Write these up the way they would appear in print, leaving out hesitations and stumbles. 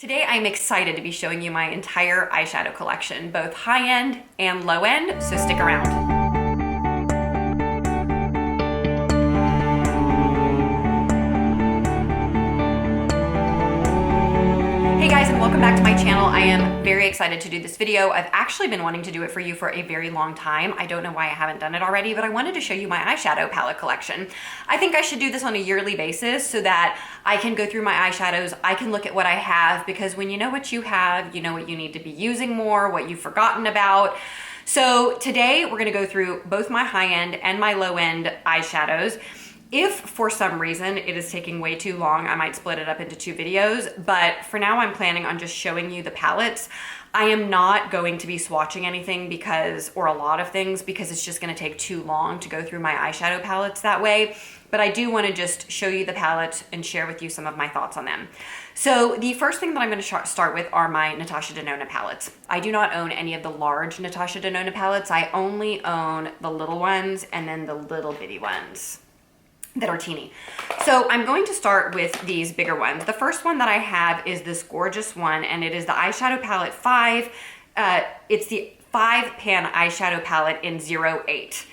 Today I'm excited to be showing you my entire eyeshadow collection, both high-end and low-end, so stick around. Hey guys, and welcome back to my channel. I am very excited to do this video. I've actually been wanting to do it for you for a very long time. I don't know why I haven't done it already, but I wanted to show you my eyeshadow palette collection. I think I should do this on a yearly basis so that I can go through my eyeshadows, I can look at what I have, because when you know what you have, you know what you need to be using more, what you've forgotten about. So today we're gonna go through both my high-end and my low-end eyeshadows. If for some reason it is taking way too long, I might split it up into two videos, but for now I'm planning on just showing you the palettes. I am not going to be swatching anything or a lot of things, because it's just gonna take too long to go through my eyeshadow palettes that way. But I do wanna just show you the palettes and share with you some of my thoughts on them. So the first thing that I'm gonna start with are my Natasha Denona palettes. I do not own any of the large Natasha Denona palettes. I only own the little ones and then the little bitty ones that are teeny. So I'm going to start with these bigger ones. The first one that I have is this gorgeous one, and it is the eyeshadow palette 5. It's the 5-pan eyeshadow palette in 08.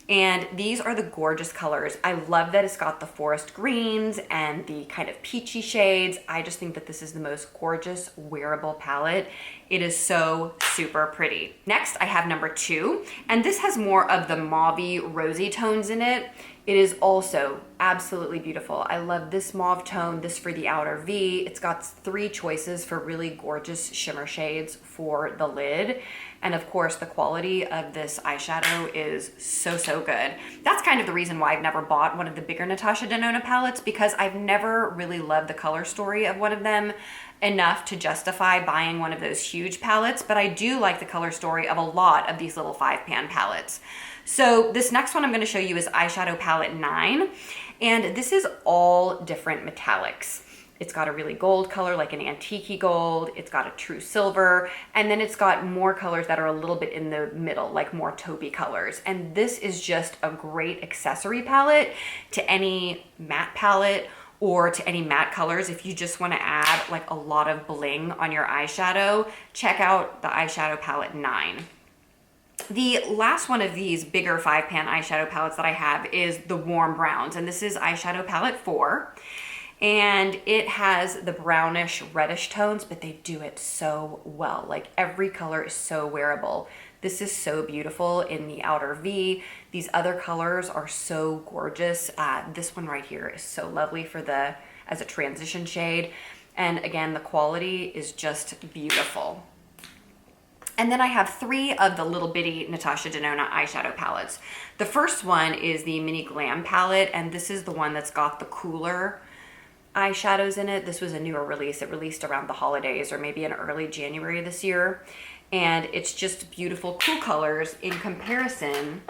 And these are the gorgeous colors. I love that it's got the forest greens and the kind of peachy shades. I just think that this is the most gorgeous wearable palette. It is so super pretty. Next, I have number 2, and this has more of the mauve-y rosy tones in it. It is also absolutely beautiful. I love this mauve tone, this for the outer V. It's got 3 choices for really gorgeous shimmer shades for the lid. And of course, the quality of this eyeshadow is so good. That's kind of the reason why I've never bought one of the bigger Natasha Denona palettes, because I've never really loved the color story of one of them enough to justify buying one of those huge palettes, but I do like the color story of a lot of these little 5-pan palettes. So this next one I'm going to show you is eyeshadow palette 9, and this is all different metallics. It's got a really gold color, like an antique-y gold. It's got a true silver, and then it's got more colors that are a little bit in the middle, like more taupey colors. And this is just a great accessory palette to any matte palette or to any matte colors. If you just want to add like a lot of bling on your eyeshadow, check out the eyeshadow palette 9. The last one of these bigger 5-pan eyeshadow palettes that I have is the warm browns, and this is eyeshadow palette 4. And it has the brownish reddish tones, but they do it so well. Like every color is so wearable. This is so beautiful in the outer V. These other colors are so gorgeous. This one right here is so lovely as a transition shade. And again, the quality is just beautiful. And then I have 3 of the little bitty Natasha Denona eyeshadow palettes. The first one is the Mini Glam palette, and this is the one that's got the cooler eyeshadows in it. This was a newer release. It released around the holidays or maybe in early January this year. And it's just beautiful, cool colors in comparison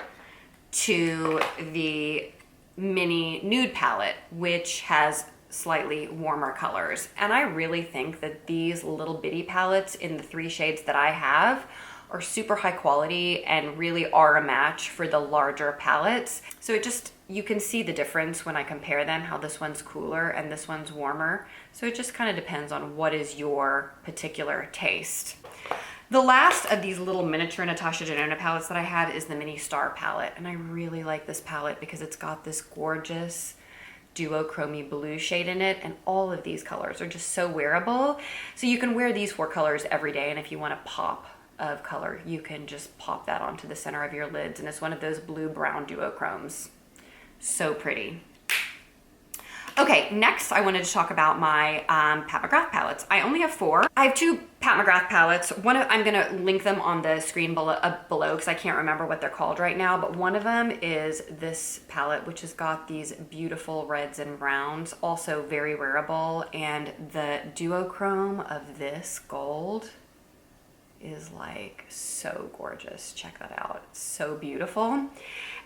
to the Mini Nude palette, which has slightly warmer colors. And I really think that these little bitty palettes in the 3 shades that I have are super high quality and really are a match for the larger palettes. So you can see the difference when I compare them, how this one's cooler and this one's warmer. So it just kind of depends on what is your particular taste. The last of these little miniature Natasha Denona palettes that I have is the Mini Star palette. And I really like this palette because it's got this gorgeous duochrome blue shade in it, and all of these colors are just so wearable. So you can wear these 4 colors every day, and if you want a pop of color, you can just pop that onto the center of your lids, and it's one of those blue-brown duochromes. So pretty. Okay, next I wanted to talk about my Pat McGrath palettes. I only have 4. I have 2 Pat McGrath palettes. I'm gonna link them on the screen below because I can't remember what they're called right now, but one of them is this palette, which has got these beautiful reds and browns, also very wearable, and the duochrome of this gold is like so gorgeous. Check that out. It's so beautiful.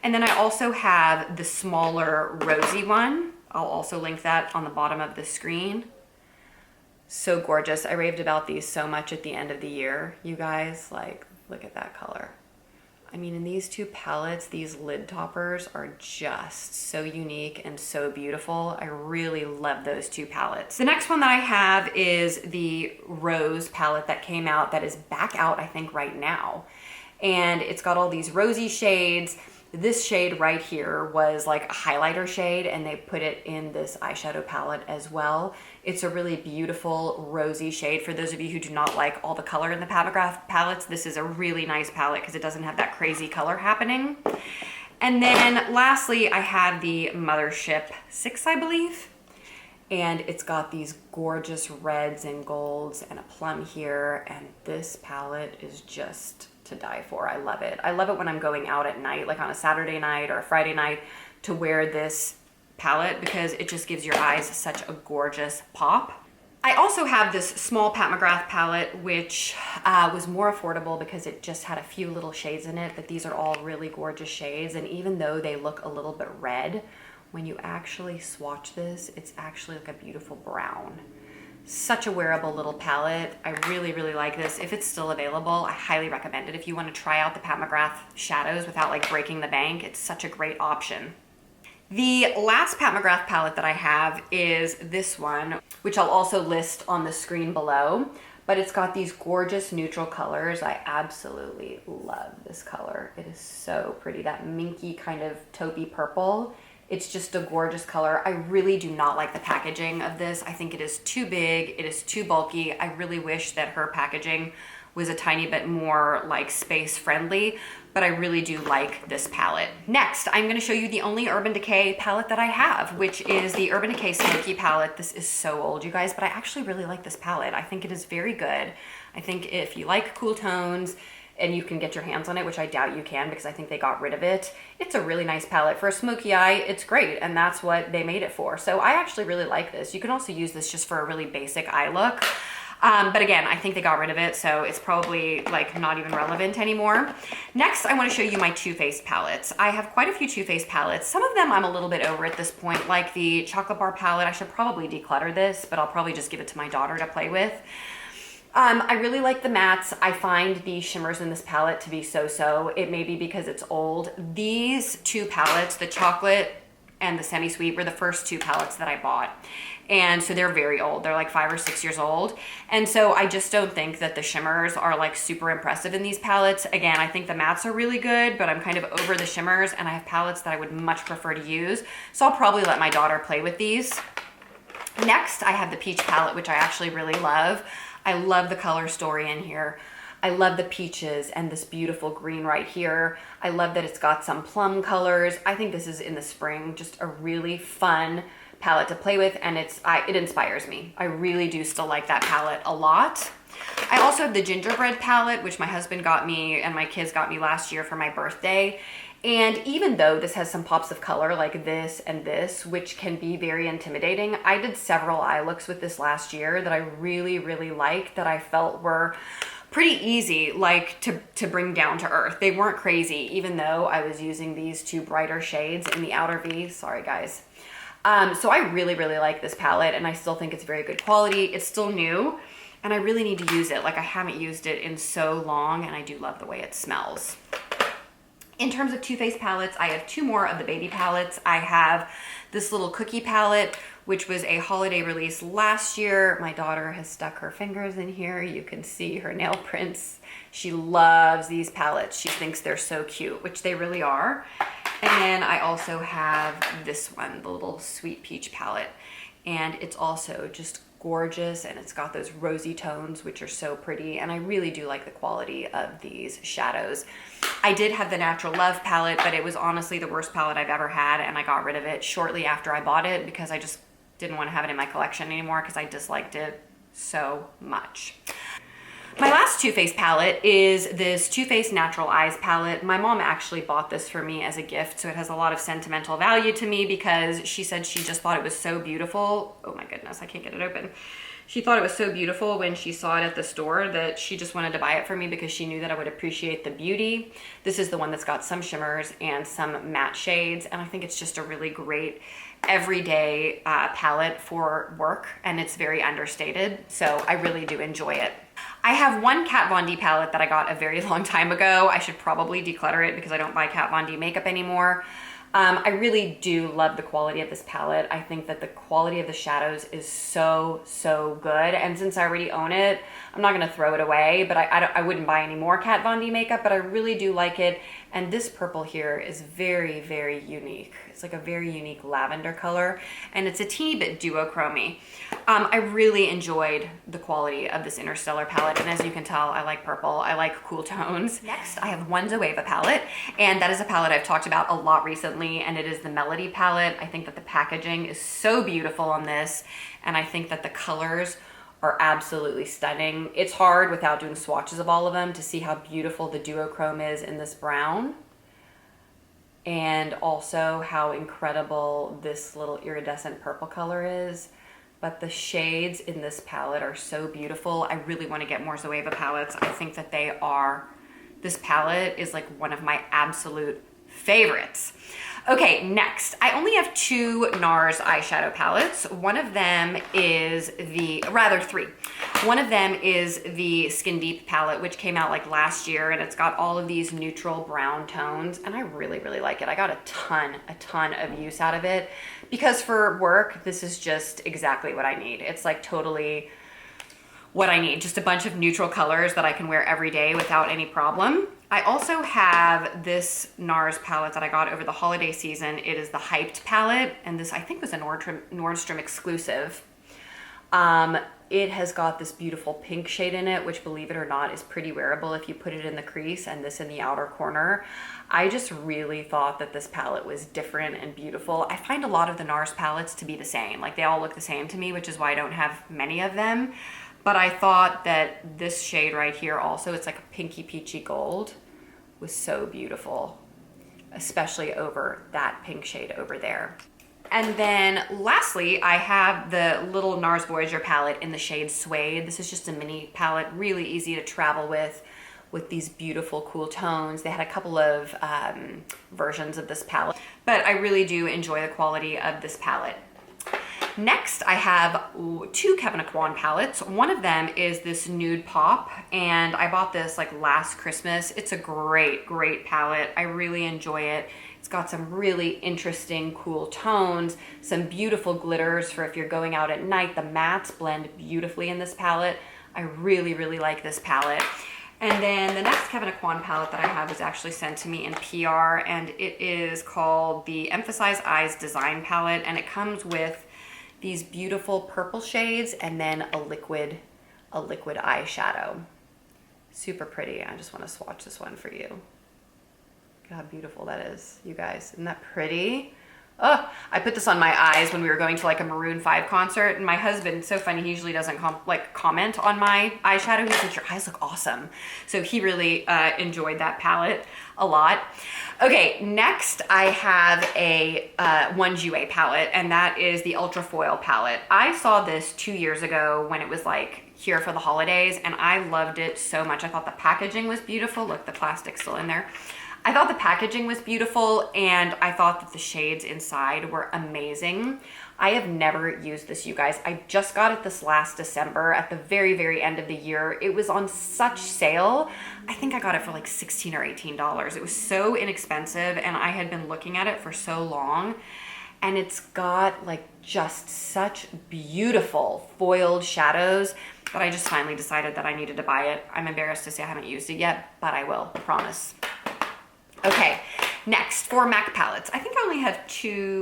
And then I also have the smaller rosy one. I'll also link that on the bottom of the screen. So gorgeous. I raved about these so much at the end of the year. You guys, like, look at that color. I mean, in these two palettes, these lid toppers are just so unique and so beautiful. I really love those two palettes. The next one that I have is the Rose palette that came out, that is back out, I think, right now. And it's got all these rosy shades. This shade right here was like a highlighter shade, and they put it in this eyeshadow palette as well. It's a really beautiful rosy shade. For those of you who do not like all the color in the Patternograph palettes, this is a really nice palette because it doesn't have that crazy color happening. And then lastly, I have the Mothership 6, I believe. And it's got these gorgeous reds and golds and a plum here. And this palette is just to die for. I love it. I love it when I'm going out at night, like on a Saturday night or a Friday night, to wear this palette because it just gives your eyes such a gorgeous pop. I also have this small Pat McGrath palette, which was more affordable because it just had a few little shades in it, but these are all really gorgeous shades. And even though they look a little bit red, when you actually swatch this, it's actually like a beautiful brown. Such a wearable little palette. I really, really like this. If it's still available, I highly recommend it. If you want to try out the Pat McGrath shadows without like breaking the bank, it's such a great option. The last Pat McGrath palette that I have is this one, which I'll also list on the screen below, but it's got these gorgeous neutral colors. I absolutely love this color. It is so pretty, that minky kind of taupey purple. It's just a gorgeous color. I really do not like the packaging of this. I think it is too big. It is too bulky. I really wish that her packaging was a tiny bit more like space friendly, but I really do like this palette. Next, I'm gonna show you the only Urban Decay palette that I have, which is the Urban Decay Smoky palette. This is so old, you guys, but I actually really like this palette. I think it is very good. I think if you like cool tones, and you can get your hands on it, which I doubt you can because I think they got rid of it. It's a really nice palette. For a smoky eye, it's great, and that's what they made it for. So I actually really like this. You can also use this just for a really basic eye look. But again, I think they got rid of it, so it's probably like not even relevant anymore. Next, I want to show you my Too Faced palettes. I have quite a few Too Faced palettes. Some of them I'm a little bit over at this point, like the Chocolate Bar palette. I should probably declutter this, but I'll probably just give it to my daughter to play with. I really like the mattes. I find the shimmers in this palette to be so-so. It may be because it's old. These two palettes, the chocolate and the semi-sweet, were the first two palettes that I bought. And so they're very old. They're like 5 or 6 years old. And so I just don't think that the shimmers are like super impressive in these palettes. Again, I think the mattes are really good, but I'm kind of over the shimmers, and I have palettes that I would much prefer to use. So I'll probably let my daughter play with these. Next, I have the Peach palette, which I actually really love. I love the color story in here. I love the peaches and this beautiful green right here. I love that it's got some plum colors. I think this is in the spring, just a really fun palette to play with, and it inspires me. I really do still like that palette a lot. I also have the Gingerbread palette, which my husband got me and my kids got me last year for my birthday. And even though this has some pops of color like this and this, which can be very intimidating, I did several eye looks with this last year that I really, really liked, that I felt were pretty easy, like to bring down to earth. They weren't crazy, even though I was using these two brighter shades in the outer V. Sorry, guys. So I really, really like this palette, and I still think it's very good quality. It's still new, and I really need to use it. Like, I haven't used it in so long, and I do love the way it smells. In terms of Too Faced palettes, I have two more of the baby palettes. I have this little cookie palette, which was a holiday release last year. My daughter has stuck her fingers in here. You can see her nail prints. She loves these palettes. She thinks they're so cute, which they really are. And then I also have this one, the little Sweet Peach palette. And it's also just gorgeous, and it's got those rosy tones, which are so pretty, and I really do like the quality of these shadows. I did have the Natural Love palette, but it was honestly the worst palette I've ever had, and I got rid of it shortly after I bought it because I just didn't want to have it in my collection anymore because I disliked it so much. My last Too Faced palette is this Too Faced Natural Eyes palette. My mom actually bought this for me as a gift, so it has a lot of sentimental value to me because she said she just thought it was so beautiful. Oh my goodness, I can't get it open. She thought it was so beautiful when she saw it at the store that she just wanted to buy it for me because she knew that I would appreciate the beauty. This is the one that's got some shimmers and some matte shades, and I think it's just a really great everyday palette for work, and it's very understated, so I really do enjoy it. I have one Kat Von D palette that I got a very long time ago. I should probably declutter it because I don't buy Kat Von D makeup anymore. I really do love the quality of this palette. I think that the quality of the shadows is so, so good. And since I already own it, I'm not gonna throw it away, but I wouldn't buy any more Kat Von D makeup, but I really do like it. And this purple here is very, very unique. It's like a very unique lavender color, and it's a teeny bit duochromy. I really enjoyed the quality of this Interstellar palette, and as you can tell, I like purple. I like cool tones. Next, I have one Zoeva palette, and that is a palette I've talked about a lot recently, and it is the Melody palette. I think that the packaging is so beautiful on this, and I think that the colors are absolutely stunning. It's hard without doing swatches of all of them to see how beautiful the duochrome is in this brown, and also how incredible this little iridescent purple color is. But the shades in this palette are so beautiful. I really want to get more Zoeva palettes. I think that this palette is like one of my absolute favorites. Okay, next, I only have two NARS eyeshadow palettes. One of them is three. One of them is the Skin Deep palette, which came out like last year, and it's got all of these neutral brown tones, and I really, really like it. I got a ton of use out of it because for work, this is just exactly what I need. It's like totally what I need, just a bunch of neutral colors that I can wear every day without any problem. I also have this NARS palette that I got over the holiday season. It is the Hyped palette, and this I think was a Nordstrom exclusive. It has got this beautiful pink shade in it, which, believe it or not, is pretty wearable if you put it in the crease and this in the outer corner. I just really thought that this palette was different and beautiful. I find a lot of the NARS palettes to be the same. Like, they all look the same to me, which is why I don't have many of them. But I thought that this shade right here also, it's like a pinky peachy gold, was so beautiful, especially over that pink shade over there. And then lastly, I have the little NARS Voyager palette in the shade Suede. This is just a mini palette, really easy to travel with these beautiful, cool tones. They had a couple of versions of this palette, but I really do enjoy the quality of this palette. Next, I have two Kevyn Aucoin palettes. One of them is this Nude Pop, and I bought this like last Christmas. It's a great, great palette. I really enjoy it. It's got some really interesting, cool tones, some beautiful glitters for if you're going out at night. The mattes blend beautifully in this palette. I really, really like this palette. And then the next Kevyn Aucoin palette that I have was actually sent to me in PR, and it is called the Emphasize Eyes Design Palette, and it comes with these beautiful purple shades and then a liquid eyeshadow. Super pretty. I just want to swatch this one for you. Look how beautiful that is, you guys. Isn't that pretty? Oh, I put this on my eyes when we were going to like a Maroon 5 concert, and my husband, so funny, he usually doesn't comment on my eyeshadow. He's like, your eyes look awesome. So he really enjoyed that palette a lot. Okay, next I have a one Jouer palette, and that is the Ultra Foil palette. I saw this 2 years ago when it was like here for the holidays, and I loved it so much. I thought the packaging was beautiful. Look, the plastic's still in there. I thought the packaging was beautiful, and I thought that the shades inside were amazing. I have never used this, you guys. I just got it this last December at the very, very end of the year. It was on such sale. I think I got it for like $16 or $18. It was so inexpensive, and I had been looking at it for so long, and it's got like just such beautiful foiled shadows that I just finally decided that I needed to buy it. I'm embarrassed to say I haven't used it yet, but I will, I promise. Okay, next, for MAC palettes. I think I only have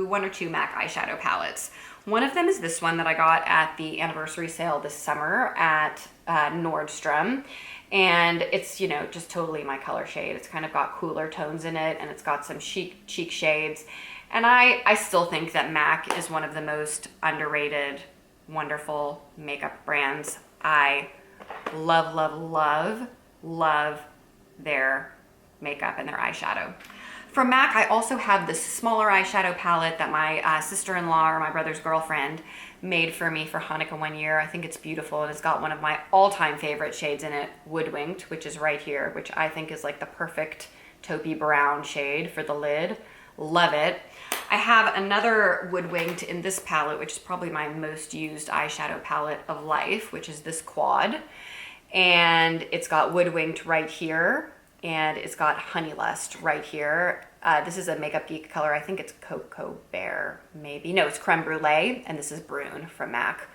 one or two MAC eyeshadow palettes. One of them is this one that I got at the anniversary sale this summer at Nordstrom. And it's, you know, just totally my color shade. It's kind of got cooler tones in it, and it's got some chic cheek shades. And I still think that MAC is one of the most underrated, wonderful makeup brands. I love, love, love, love their makeup and their eyeshadow. From MAC, I also have this smaller eyeshadow palette that my sister-in-law or my brother's girlfriend made for me for Hanukkah one year. I think it's beautiful, and it's got one of my all-time favorite shades in it, Woodwinked, which is right here, which I think is like the perfect taupey brown shade for the lid. Love it. I have another Woodwinked in this palette, which is probably my most used eyeshadow palette of life, which is this Quad. and it's got Wood Winked right here, and it's got Honey Lust right here. This is a Makeup Geek color. I think it's Cocoa Bear, maybe. No, it's Creme Brulee, and this is Brune from MAC.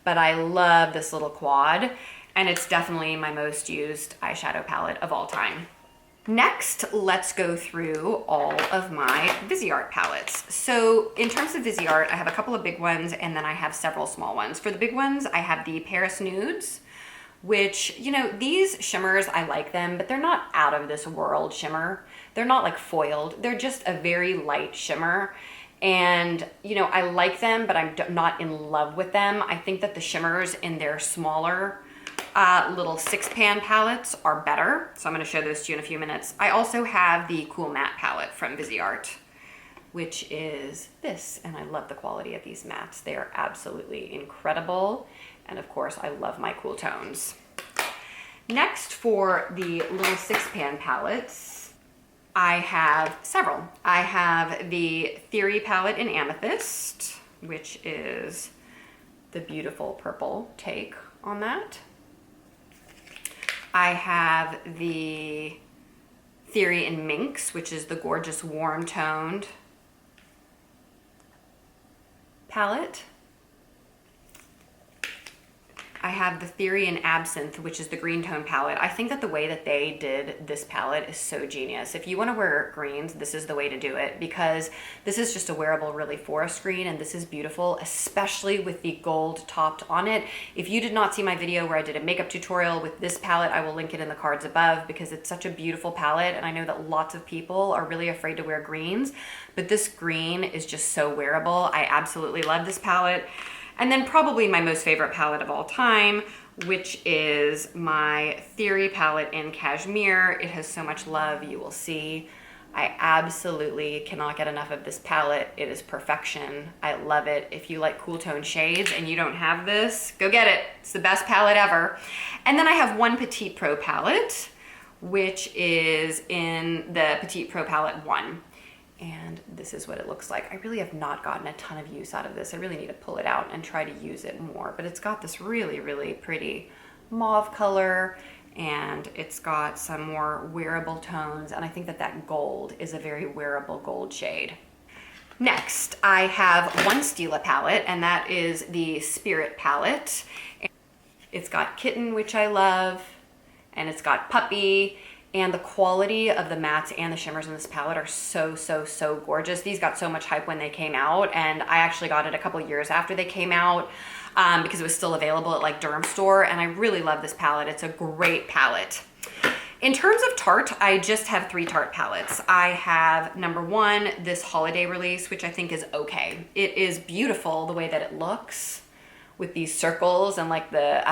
But I love this little quad, and it's definitely my most used eyeshadow palette of all time. Next, let's go through all of my Viseart palettes. So in terms of Viseart, I have a couple of big ones, and then I have several small ones. For the big ones, I have the Paris Nudes, which, you know, these shimmers, I like them, but they're not out of this world shimmer. They're not like foiled. They're just a very light shimmer. And, you know, I like them, but I'm not in love with them. I think that the shimmers in their smaller little 6-pan palettes are better. So I'm going to show those to you in a few minutes. I also have the Cool Matte palette from Viseart, which is this. And I love the quality of these mattes. They are absolutely incredible. And of course, I love my cool tones. Next, for the little 6-pan palettes, I have several. I have the Theory palette in Amethyst, which is the beautiful purple take on that. I have the Theory in Minx, which is the gorgeous warm toned palette. I have the Theory in Absinthe, which is the green tone palette. I think that the way that they did this palette is so genius. If you want to wear greens, this is the way to do it, because this is just a wearable, really forest green, and this is beautiful, especially with the gold topped on it. If you did not see my video where I did a makeup tutorial with this palette, I will link it in the cards above, because it's such a beautiful palette, and I know that lots of people are really afraid to wear greens, but this green is just so wearable. I absolutely love this palette. And then probably my most favorite palette of all time, which is my Theory palette in Cashmere. It has so much love, you will see. I absolutely cannot get enough of this palette. It is perfection. I love it. If you like cool tone shades and you don't have this, go get it. It's the best palette ever. And then I have one Petite Pro palette, which is in the Petite Pro palette 1. And this is what it looks like. I really have not gotten a ton of use out of this. I really need to pull it out and try to use it more. But it's got this really, really pretty mauve color, and it's got some more wearable tones. And I think that that gold is a very wearable gold shade. Next, I have one Stila palette, and that is the Spirit palette. It's got Kitten, which I love, and it's got Puppy. And the quality of the mattes and the shimmers in this palette are so, so, so gorgeous. These got so much hype when they came out, and I actually got it a couple years after they came out because it was still available at like Derm Store, and I really love this palette. It's a great palette. In terms of Tarte, I just have 3 Tarte palettes. I have number 1, this holiday release, which I think is okay. It is beautiful the way that it looks with these circles and like the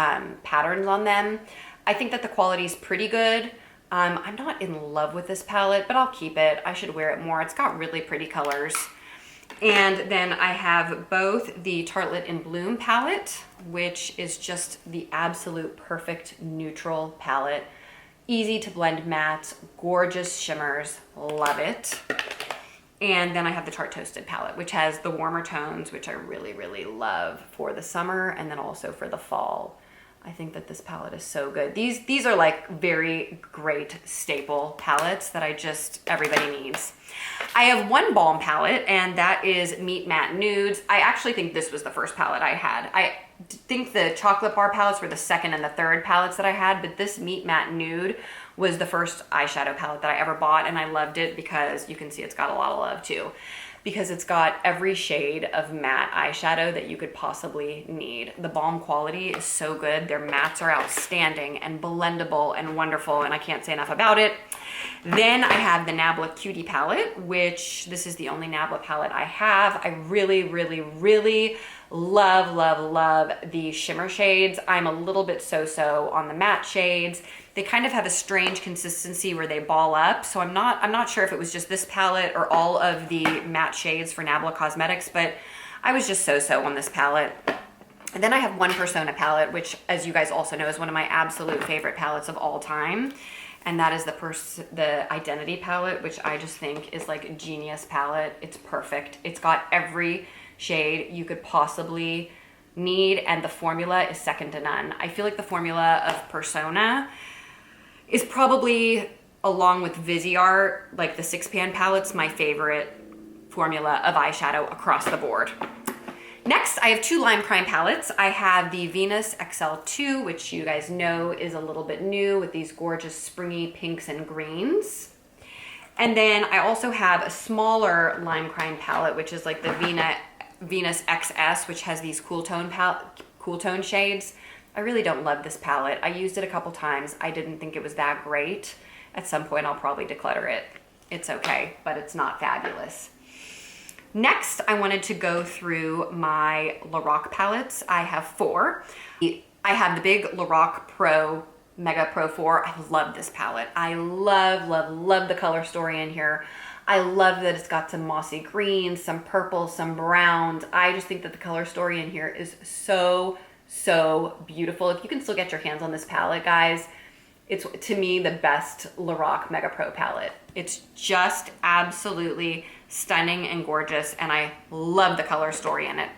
patterns on them. I think that the quality is pretty good. I'm not in love with this palette, but I'll keep it. I should wear it more. It's got really pretty colors. And then I have both the Tartelette in Bloom palette, which is just the absolute perfect neutral palette. Easy to blend mattes, gorgeous shimmers, love it. And then I have the Tarte Toasted palette, which has the warmer tones, which I really, really love for the summer and then also for the fall. I think that this palette is so good. These are like very great staple palettes that everybody needs. I have one balm palette, and that is Meet Matte Nudes. I actually think this was the first palette I had. I think the chocolate bar palettes were the second and the third palettes that I had, but this Meet Matte Nude was the first eyeshadow palette that I ever bought, and I loved it because you can see it's got a lot of love too. Because it's got every shade of matte eyeshadow that you could possibly need. The balm quality is so good. Their mattes are outstanding and blendable and wonderful, and I can't say enough about it. Then I have the Nabla Cutie palette, which this is the only Nabla palette I have. I really, really, really love, love, love the shimmer shades. I'm a little bit so-so on the matte shades. They kind of have a strange consistency where they ball up. So I'm not sure if it was just this palette or all of the matte shades for Nabla Cosmetics, but I was just so-so on this palette. And then I have one Persona palette, which, as you guys also know, is one of my absolute favorite palettes of all time. And that is the Identity palette, which I just think is like a genius palette. It's perfect. It's got every shade you could possibly need, and the formula is second to none. I feel like the formula of Persona is probably, along with Viseart, like the 6-pan palettes, my favorite formula of eyeshadow across the board. Next, I have 2 Lime Crime palettes. I have the Venus XL2, which you guys know is a little bit new with these gorgeous springy pinks and greens. And then I also have a smaller Lime Crime palette, which is like the Venus XS, which has these cool tone shades. I really don't love this palette. I used it a couple times. I didn't think it was that great. At some point, I'll probably declutter it. It's okay, but it's not fabulous. Next, I wanted to go through my Lorac palettes. I have 4. I have the big Lorac Pro Mega Pro 4. I love this palette. I love, love, love the color story in here. I love that it's got some mossy greens, some purples, some browns. I just think that the color story in here is so, so beautiful. If you can still get your hands on this palette, guys, it's, to me, the best Lorac Mega Pro palette. It's just absolutely stunning and gorgeous, and I love the color story in it.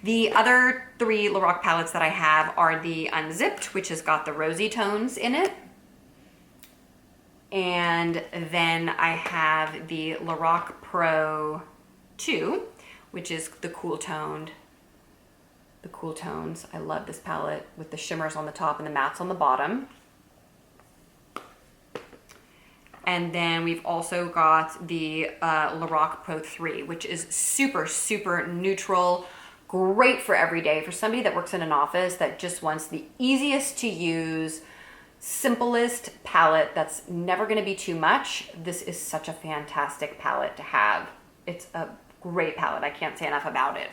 The other 3 Lorac palettes that I have are the Unzipped, which has got the rosy tones in it. And then I have the Lorac Pro 2, which is the cool tones. I love this palette with the shimmers on the top and the mattes on the bottom. And then we've also got the Lorac Pro 3, which is super, super neutral, great for every day. For somebody that works in an office that just wants the easiest to use, simplest palette that's never gonna be too much, this is such a fantastic palette to have. It's a great palette. I can't say enough about it.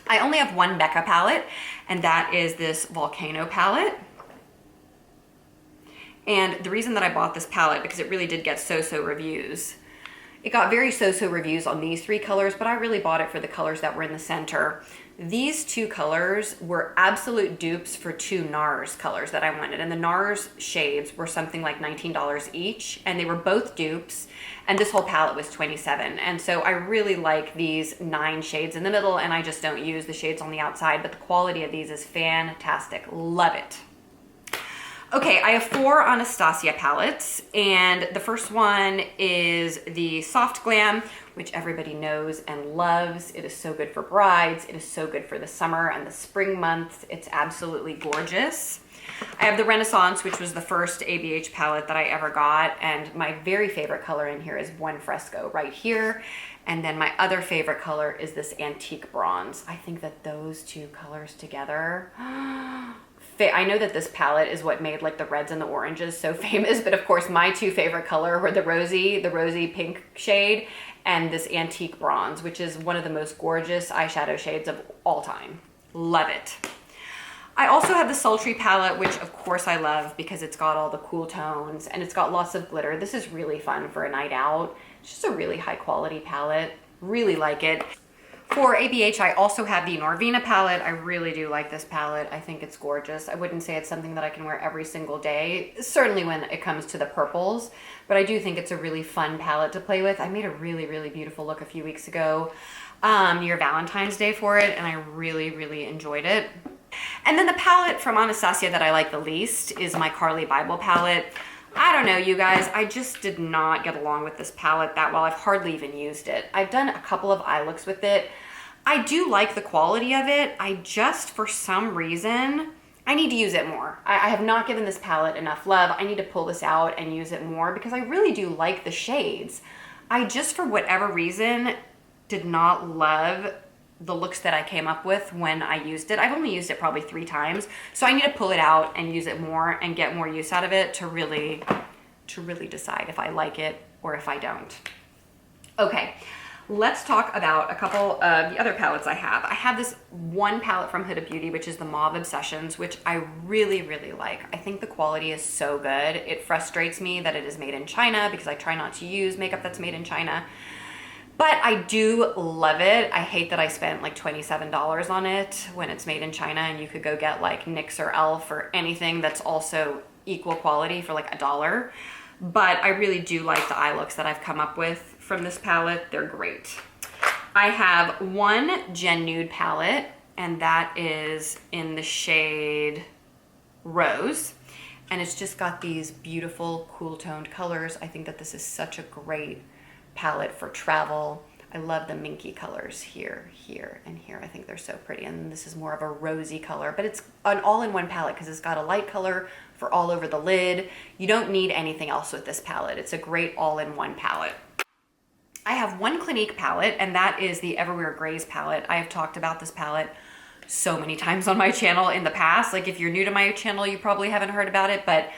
I only have 1 Becca palette, and that is this Volcano palette. And the reason that I bought this palette, because it really did get so-so reviews. It got very so-so reviews on these 3 colors, but I really bought it for the colors that were in the center. These 2 colors were absolute dupes for 2 NARS colors that I wanted. And the NARS shades were something like $19 each, and they were both dupes. And this whole palette was $27. And so I really like these 9 shades in the middle, and I just don't use the shades on the outside, but the quality of these is fantastic. Love it. Okay, I have 4 Anastasia palettes, and the first one is the Soft Glam, which everybody knows and loves. It is so good for brides. It is so good for the summer and the spring months. It's absolutely gorgeous. I have the Renaissance, which was the first ABH palette that I ever got, and my very favorite color in here is Buen Fresco right here. And then my other favorite color is this Antique Bronze. I think that those 2 colors together, I know that this palette is what made like the reds and the oranges so famous, but of course my 2 favorite color were the rosy pink shade, and this Antique Bronze, which is one of the most gorgeous eyeshadow shades of all time. Love it. I also have the Sultry palette, which of course I love because it's got all the cool tones and it's got lots of glitter. This is really fun for a night out. It's just a really high quality palette. Really like it. For ABH, I also have the Norvina palette. I really do like this palette. I think it's gorgeous. I wouldn't say it's something that I can wear every single day, certainly when it comes to the purples, but I do think it's a really fun palette to play with. I made a really, really beautiful look a few weeks ago near Valentine's Day for it, and I really, really enjoyed it. And then the palette from Anastasia that I like the least is my Carly Bible palette. I don't know, you guys, I just did not get along with this palette that well. I've hardly even used it. I've done a couple of eye looks with it. I do like the quality of it. I just, for some reason, I need to use it more. I have not given this palette enough love. I need to pull this out and use it more because I really do like the shades. I just, for whatever reason, did not love the looks that I came up with when I used it. I've only used it probably 3 times, so I need to pull it out and use it more and get more use out of it to really decide if I like it or if I don't. Okay, let's talk about a couple of the other palettes I have. I have this one palette from Huda Beauty, which is the Mauve Obsessions, which I really, really like. I think the quality is so good. It frustrates me that it is made in China because I try not to use makeup that's made in China. But I do love it. I hate that I spent like $27 on it when it's made in China and you could go get like NYX or e.l.f. or anything that's also equal quality for like $1. But I really do like the eye looks that I've come up with from this palette. They're great. I have one Gen Nude palette and that is in the shade Rose. And it's just got these beautiful cool toned colors. I think that this is such a great palette for travel. I love the minky colors here, here, and here. I think they're so pretty. And this is more of a rosy color, but it's an all-in-one palette because it's got a light color for all over the lid. You don't need anything else with this palette. It's a great all-in-one palette. I have one Clinique palette, and that is the Everywhere Grays palette. I have talked about this palette so many times on my channel in the past. Like, if you're new to my channel, you probably haven't heard about it, but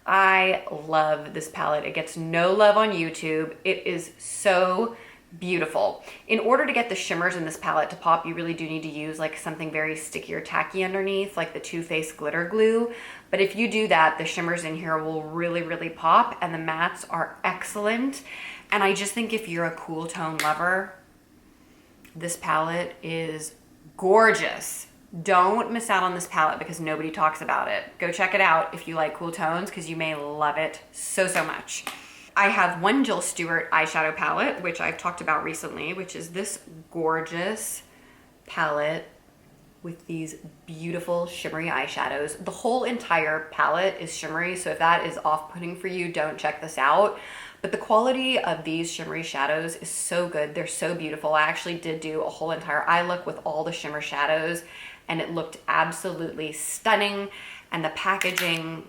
I love this palette. It gets no love on YouTube. It is so beautiful. In order to get the shimmers in this palette to pop, you really do need to use like something very sticky or tacky underneath, like the Too Faced glitter glue. But if you do that, the shimmers in here will really, really pop, and the mattes are excellent. And I just think if you're a cool tone lover, this palette is gorgeous. Don't miss out on this palette because nobody talks about it. Go check it out if you like cool tones, because you may love it so, so much. I have one Jill Stewart eyeshadow palette, which I've talked about recently, which is this gorgeous palette with these beautiful shimmery eyeshadows. The whole entire palette is shimmery, so if that is off-putting for you, don't check this out. But the quality of these shimmery shadows is so good. They're so beautiful. I actually did do a whole entire eye look with all the shimmer shadows, and it looked absolutely stunning. And the packaging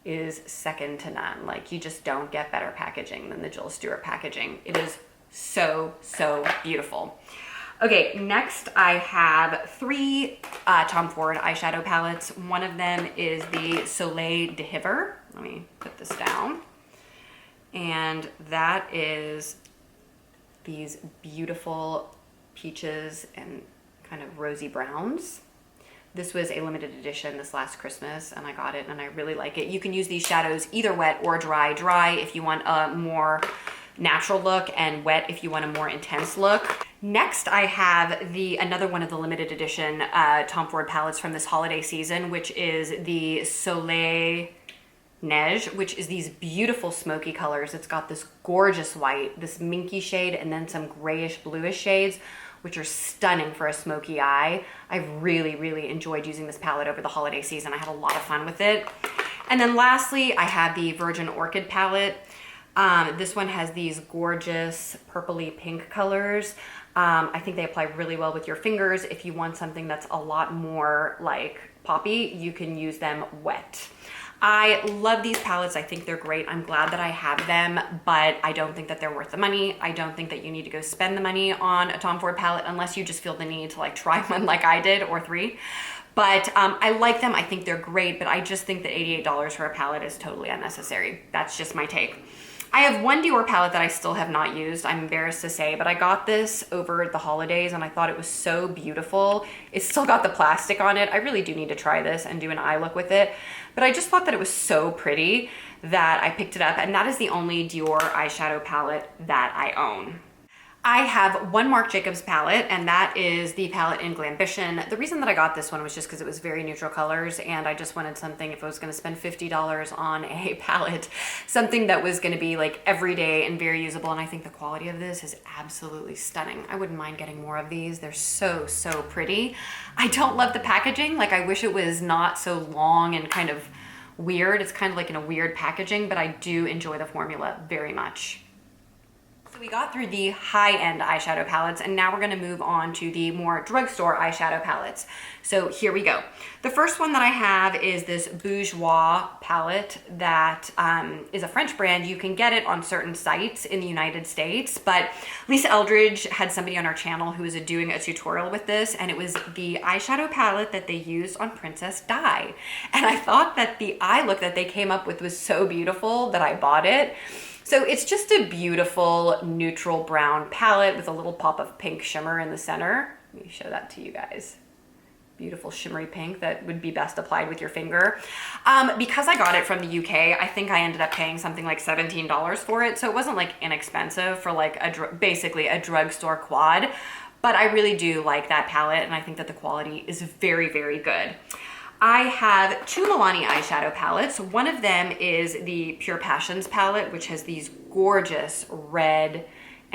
is second to none. Like, you just don't get better packaging than the Jill Stewart packaging. It is so, so beautiful. Okay, next I have three Tom Ford eyeshadow palettes. One of them is the Soleil de Hiver. Let me put this down. And that is these beautiful peaches and kind of rosy browns. This was a limited edition this last Christmas, and I got it and I really like it. You can use these shadows either wet or dry. Dry if you want a more natural look, and wet if you want a more intense look. Next, I have another one of the limited edition Tom Ford palettes from this holiday season, which is the Soleil Neige, which is these beautiful smoky colors. It's got this gorgeous white, this minky shade, and then some grayish bluish shades, which are stunning for a smoky eye. I've really, really enjoyed using this palette over the holiday season. I had a lot of fun with it. And then lastly, I have the Virgin Orchid palette. This one has these gorgeous purpley pink colors. I think they apply really well with your fingers. If you want something that's a lot more like poppy, you can use them wet. I love these palettes. I think they're great. I'm glad that I have them, but I don't think that they're worth the money. I don't think that you need to go spend the money on a Tom Ford palette unless you just feel the need to like try one like I did, or three. But I like them. I think they're great, but I just think that $88 for a palette is totally unnecessary. That's just my take. I have one Dior palette that I still have not used, I'm embarrassed to say, but I got this over the holidays and I thought it was so beautiful. It's still got the plastic on it. I really do need to try this and do an eye look with it, but I just thought that it was so pretty that I picked it up, and that is the only Dior eyeshadow palette that I own. I have one Marc Jacobs palette, and that is the palette in Glambition. The reason that I got this one was just because it was very neutral colors, and I just wanted something, if I was going to spend $50 on a palette, something that was going to be like everyday and very usable. And I think the quality of this is absolutely stunning. I wouldn't mind getting more of these. They're so, so pretty. I don't love the packaging. Like, I wish it was not so long and kind of weird. It's kind of like in a weird packaging, but I do enjoy the formula very much. So we got through the high-end eyeshadow palettes, and now we're going to move on to the more drugstore eyeshadow palettes. So here we go. The first one that I have is this Bourjois palette that is a French brand. You can get it on certain sites in the United States, but Lisa Eldridge had somebody on our channel who was doing a tutorial with this, and it was the eyeshadow palette that they used on Princess Di. And I thought that the eye look that they came up with was so beautiful that I bought it. So it's just a beautiful neutral brown palette with a little pop of pink shimmer in the center. Let me show that to you guys. Beautiful shimmery pink that would be best applied with your finger. Because I got it from the UK, I think I ended up paying something like $17 for it. So it wasn't like inexpensive for like basically a drugstore quad, but I really do like that palette, and I think that the quality is very, very good. I have two Milani eyeshadow palettes. One of them is the Pure Passions palette, which has these gorgeous red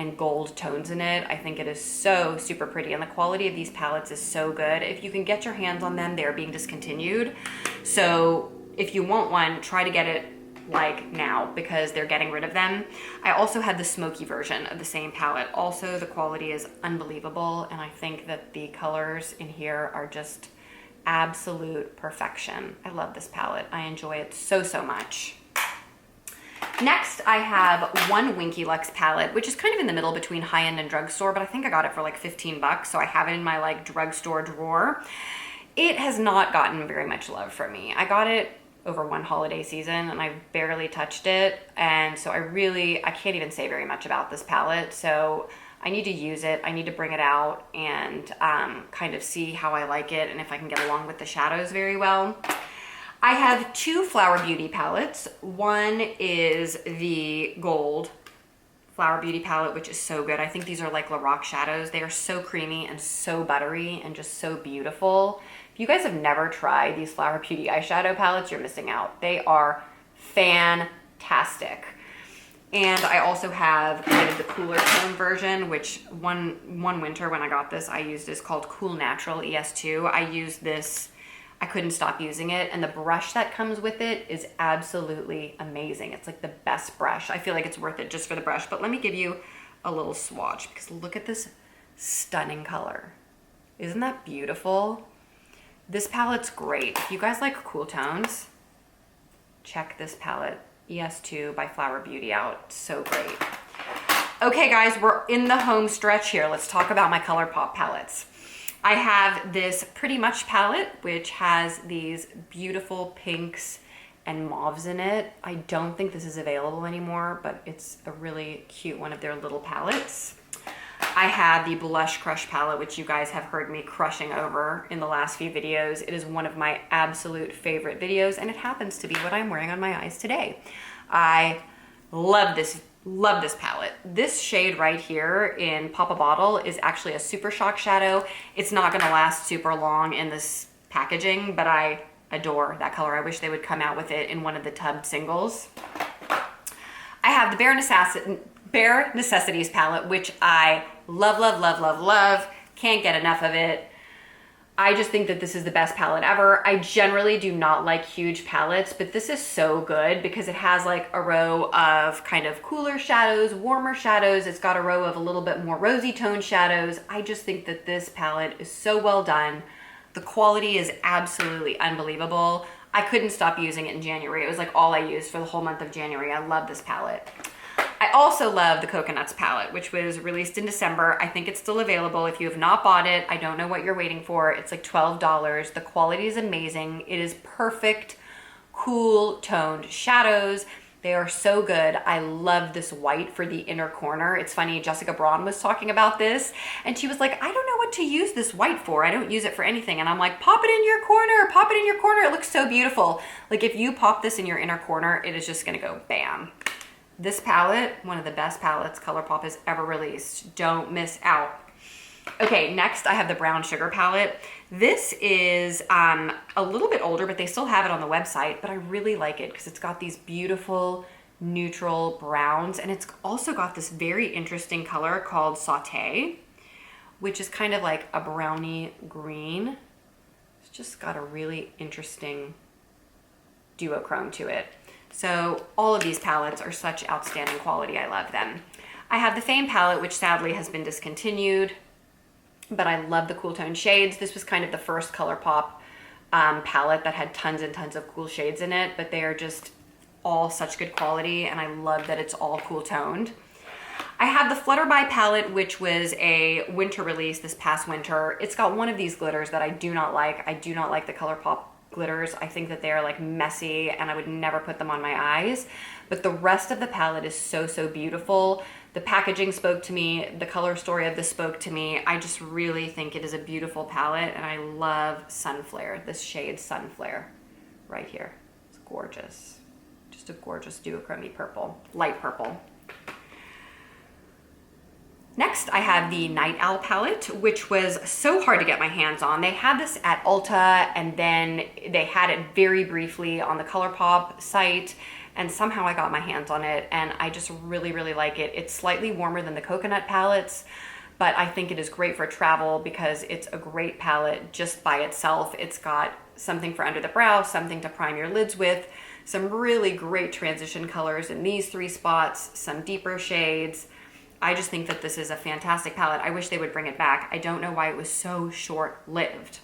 and gold tones in it. I think it is so super pretty, and the quality of these palettes is so good. If you can get your hands on them, they're being discontinued. So if you want one, try to get it like now because they're getting rid of them. I also had the smoky version of the same palette. Also, the quality is unbelievable, and I think that the colors in here are just absolute perfection. I love this palette. I enjoy it so, so much. Next, I have one Winky Lux palette, which is kind of in the middle between high-end and drugstore, but I think I got it for like 15 bucks, so I have it in my like drugstore drawer. It has not gotten very much love from me. I got it over one holiday season and I barely touched it, and so I can't even say very much about this palette, so I need to use it. I need to bring it out and kind of see how I like it and if I can get along with the shadows very well. I have two Flower Beauty palettes. One is the gold Flower Beauty palette, which is so good. I think these are like Lorac shadows. They are so creamy and so buttery and just so beautiful. If you guys have never tried these Flower Beauty eyeshadow palettes, you're missing out. They are fantastic. And I also have kind of the cooler tone version, which one winter when I got this, I used this called Cool Natural ES2. I used this, I couldn't stop using it, and the brush that comes with it is absolutely amazing. It's like the best brush. I feel like it's worth it just for the brush, but let me give you a little swatch because look at this stunning color. Isn't that beautiful? This palette's great. If you guys like cool tones, check this palette, ES2 by Flower Beauty out. It's so great. Okay guys, we're in the home stretch here. Let's talk about my ColourPop palettes. I have this Pretty Much palette, which has these beautiful pinks and mauves in it. I don't think this is available anymore, but it's a really cute one of their little palettes. I have the Blush Crush palette, which you guys have heard me crushing over in the last few videos. It is one of my absolute favorite videos, and it happens to be what I'm wearing on my eyes today. I love this palette. This shade right here in Pop a Bottle is actually a Super Shock shadow. It's not gonna last super long in this packaging, but I adore that color. I wish they would come out with it in one of the tub singles. I have the Bare Necessities palette, which I love, love, love, love, love. Can't get enough of it. I just think that this is the best palette ever. I generally do not like huge palettes, but this is so good because it has like a row of kind of cooler shadows, warmer shadows. It's got a row of a little bit more rosy tone shadows. I just think that this palette is so well done. The quality is absolutely unbelievable. I couldn't stop using it in January. It was like all I used for the whole month of January. I love this palette. I also love the Coconuts palette, which was released in December. I think it's still available. If you have not bought it, I don't know what you're waiting for. It's like $12. The quality is amazing. It is perfect, cool toned shadows. They are so good. I love this white for the inner corner. It's funny, Jessica Braun was talking about this and she was like, I don't know what to use this white for. I don't use it for anything. And I'm like, pop it in your corner, pop it in your corner. It looks so beautiful. Like if you pop this in your inner corner, it is just gonna go bam. This palette, one of the best palettes ColourPop has ever released. Don't miss out. Okay, next I have the Brown Sugar palette. This is a little bit older, but they still have it on the website, but I really like it because it's got these beautiful neutral browns, and it's also got this very interesting color called Sauté, which is kind of like a brownie green. It's just got a really interesting duochrome to it. So all of these palettes are such outstanding quality. I love them. I have the Fame palette, which sadly has been discontinued, but I love the cool tone shades. This was kind of the first ColourPop palette that had tons and tons of cool shades in it, but they are just all such good quality, and I love that it's all cool toned. I have the Flutterby palette, which was a winter release this past winter. It's got one of these glitters that I do not like. I do not like the ColourPop glitters. I think that they are like messy and I would never put them on my eyes, but the rest of the palette is so, so beautiful. The packaging spoke to me. The color story of this spoke to me. I just really think it is a beautiful palette, and I love Sunflare, this shade Sunflare right here. It's gorgeous. Just a gorgeous duochrome purple, light purple. Next, I have the Night Owl palette, which was so hard to get my hands on. They had this at Ulta, and then they had it very briefly on the ColourPop site, and somehow I got my hands on it, and I just really, really like it. It's slightly warmer than the coconut palettes, but I think it is great for travel because it's a great palette just by itself. It's got something for under the brow, something to prime your lids with, some really great transition colors in these 3 spots, some deeper shades. I just think that this is a fantastic palette. I wish they would bring it back. I don't know why it was so short-lived.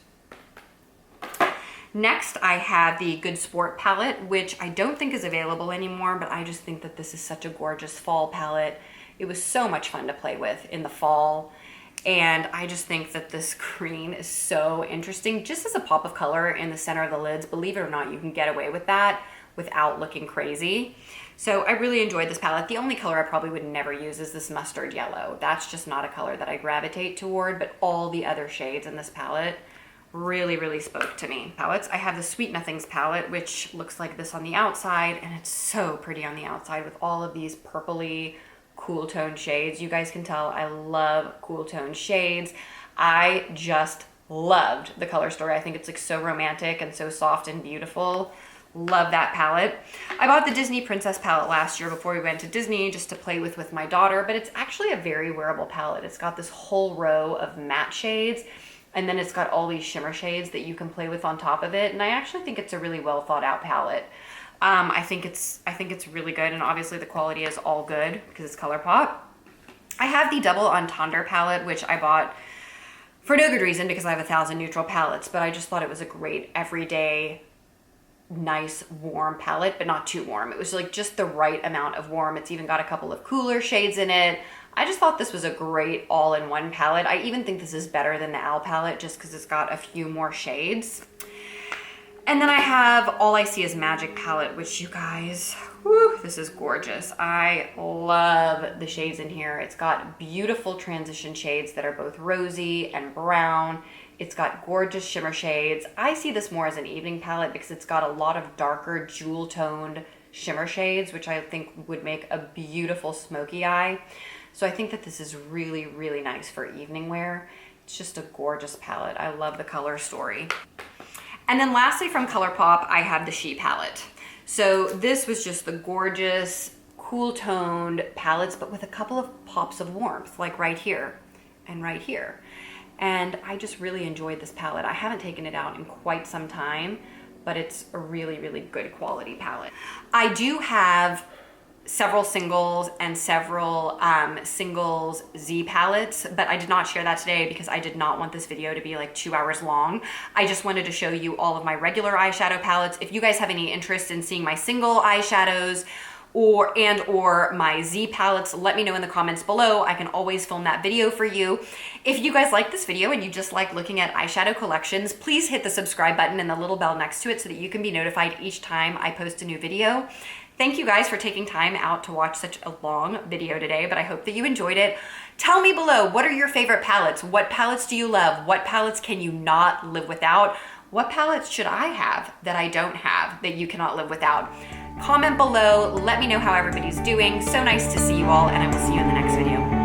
Next, I have the Good Sport palette, which I don't think is available anymore, but I just think that this is such a gorgeous fall palette. It was so much fun to play with in the fall. And I just think that this green is so interesting. Just as a pop of color in the center of the lids, believe it or not, you can get away with that without looking crazy. So I really enjoyed this palette. The only color I probably would never use is this mustard yellow. That's just not a color that I gravitate toward, but all the other shades in this palette really, really spoke to me. Palettes, I have the Sweet Nothings palette, which looks like this on the outside, and it's so pretty on the outside with all of these purpley, cool tone shades. You guys can tell I love cool tone shades. I just loved the color story. I think it's like so romantic and so soft and beautiful. Love that palette. I bought the Disney Princess palette last year before we went to Disney just to play with my daughter, but it's actually a very wearable palette. It's got this whole row of matte shades, and then it's got all these shimmer shades that you can play with on top of it. And I actually think it's a really well thought out palette. I think it's really good, and obviously the quality is all good because it's ColourPop. I have the Double Entendre palette, which I bought for no good reason because I have 1,000 neutral palettes, but I just thought it was a great everyday, nice, warm palette, but not too warm. It was like just the right amount of warm. It's even got a couple of cooler shades in it. I just thought this was a great all-in-one palette. I even think this is better than the Owl palette just because it's got a few more shades. And then I have All I See Is Magic palette, which you guys, whew, this is gorgeous. I love the shades in here. It's got beautiful transition shades that are both rosy and brown. It's got gorgeous shimmer shades. I see this more as an evening palette because it's got a lot of darker jewel toned shimmer shades, which I think would make a beautiful smoky eye. So I think that this is really, really nice for evening wear. It's just a gorgeous palette. I love the color story. And then lastly from ColourPop, I have the She palette. So this was just the gorgeous, cool toned palettes, but with a couple of pops of warmth, like right here and right here. And I just really enjoyed this palette. I haven't taken it out in quite some time, but it's a really, really good quality palette. I do have several singles and several singles Z palettes, but I did not share that today because I did not want this video to be like 2 hours long. I just wanted to show you all of my regular eyeshadow palettes. If you guys have any interest in seeing my single eyeshadows or my Z palettes, let me know in the comments below. I can always film that video for you. If you guys like this video and you just like looking at eyeshadow collections, please hit the subscribe button and the little bell next to it so that you can be notified each time I post a new video. Thank you guys for taking time out to watch such a long video today, but I hope that you enjoyed it. Tell me below, what are your favorite palettes? What palettes do you love? What palettes can you not live without? What palettes should I have that I don't have that you cannot live without? Comment below, let me know how everybody's doing. So nice to see you all, and I will see you in the next video.